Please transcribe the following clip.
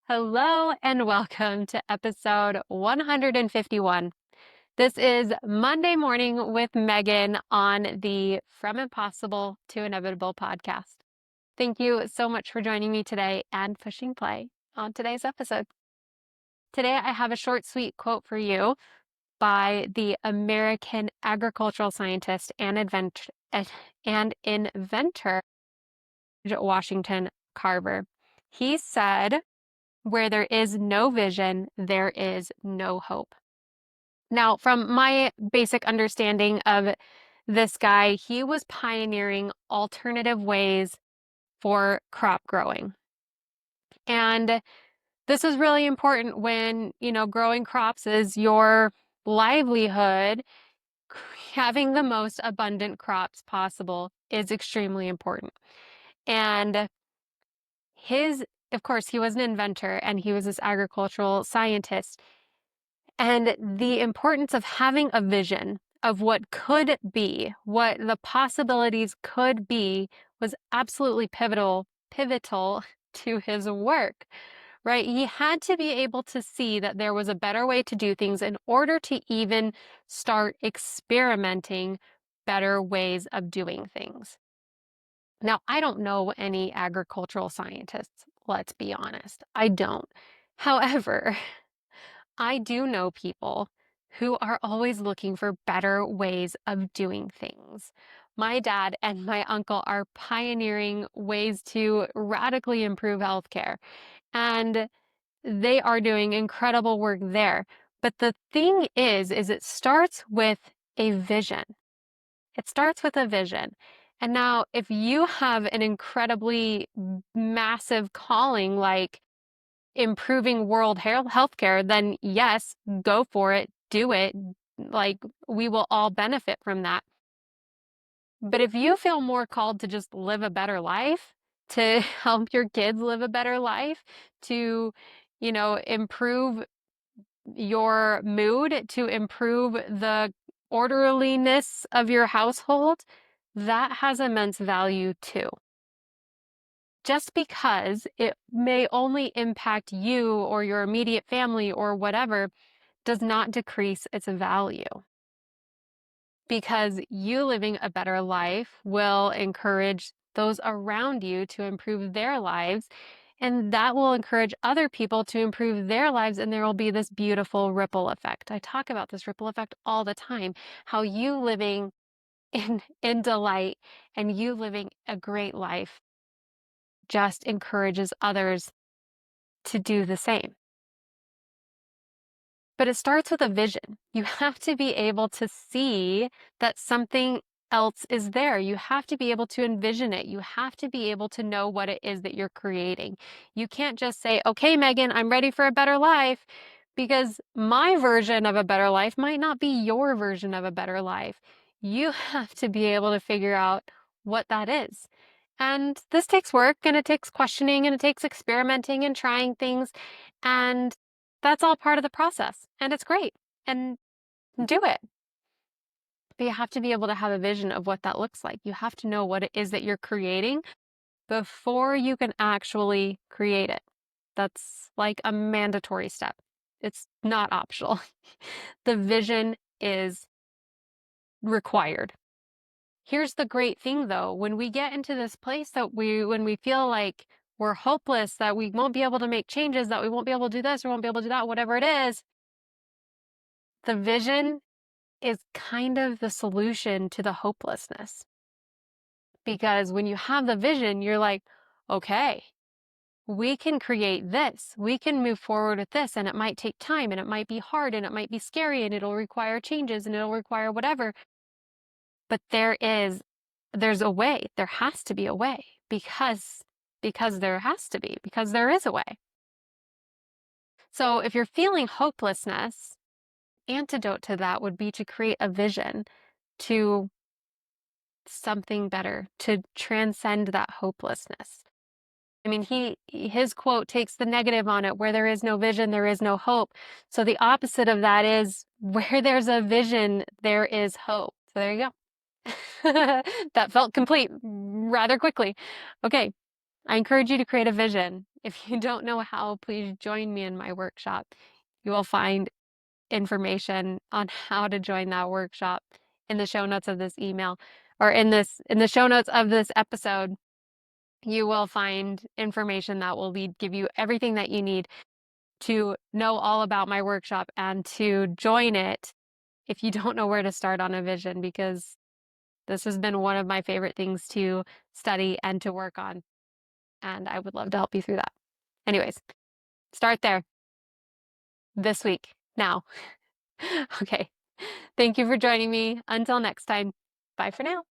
Hello and welcome to episode 151. This is Monday Morning with Megan on the From Impossible to Inevitable podcast. Thank you so much for joining me today and pushing play on today's episode. Today, I have a short, sweet quote for you by the American agricultural scientist and inventor Washington Carver. He said, "Where there is no vision, there is no hope." Now, from my basic understanding of this guy, he was pioneering alternative ways for crop growing. And this is really important when, growing crops is your livelihood. Having the most abundant crops possible is extremely important. And of course, he was an inventor and he was this agricultural scientist. And the importance of having a vision of what could be, what the possibilities could be, was absolutely pivotal to his work, right? He had to be able to see that there was a better way to do things in order to even start experimenting better ways of doing things. Now, I don't know any agricultural scientists, let's be honest. I don't. However, I do know people who are always looking for better ways of doing things. My dad and my uncle are pioneering ways to radically improve healthcare, and they are doing incredible work there. But the thing is it starts with a vision. It starts with a vision. And now, if you have an incredibly massive calling like improving world healthcare, then yes, go for it, do it. Like, we will all benefit from that. But if you feel more called to just live a better life, to help your kids live a better life, to, improve your mood, to improve the orderliness of your household, that has immense value too. Just because it may only impact you or your immediate family or whatever does not decrease its value. Because you living a better life will encourage those around you to improve their lives, and that will encourage other people to improve their lives, and there will be this beautiful ripple effect. I talk about this ripple effect all the time, how you living in delight and you living a great life just encourages others to do the same. But it starts with a vision. You have to be able to see that something else is there. You have to be able to envision it. You have to be able to know what it is that you're creating. You can't just say, "Okay, Megan, I'm ready for a better life," because my version of a better life might not be your version of a better life. You have to be able to figure out what that is. And this takes work, and it takes questioning, and it takes experimenting and trying things. And that's all part of the process, and it's great, and do it. But you have to be able to have a vision of what that looks like. You have to know what it is that you're creating before you can actually create it. That's like a mandatory step. It's not optional. The vision is required. Here's the great thing though, when we get into this place when we feel like we're hopeless, that we won't be able to make changes, that we won't be able to do this, or won't be able to do that, whatever it is, the vision is kind of the solution to the hopelessness. Because when you have the vision, you're like, okay, we can create this. We can move forward with this. And it might take time, and it might be hard, and it might be scary, and it'll require changes, and it'll require whatever. But there's a way. There has to be a way because there has to be, because there is a way. So if you're feeling hopelessness, antidote to that would be to create a vision to something better, to transcend that hopelessness. I mean, his quote takes the negative on it. Where there is no vision, there is no hope. So the opposite of that is, where there's a vision, there is hope. So there you go. That felt complete rather quickly. Okay, I encourage you to create a vision. if you don't know how, please join me in my workshop. You will find information on how to join that workshop in the show notes of this email, or in the show notes of this episode. You will find information that will give you everything that you need to know all about my workshop and to join it if you don't know where to start on a vision, because this has been one of my favorite things to study and to work on, and I would love to help you through that. Anyways, start there this week, now. Okay. Thank you for joining me. Until next time, bye for now.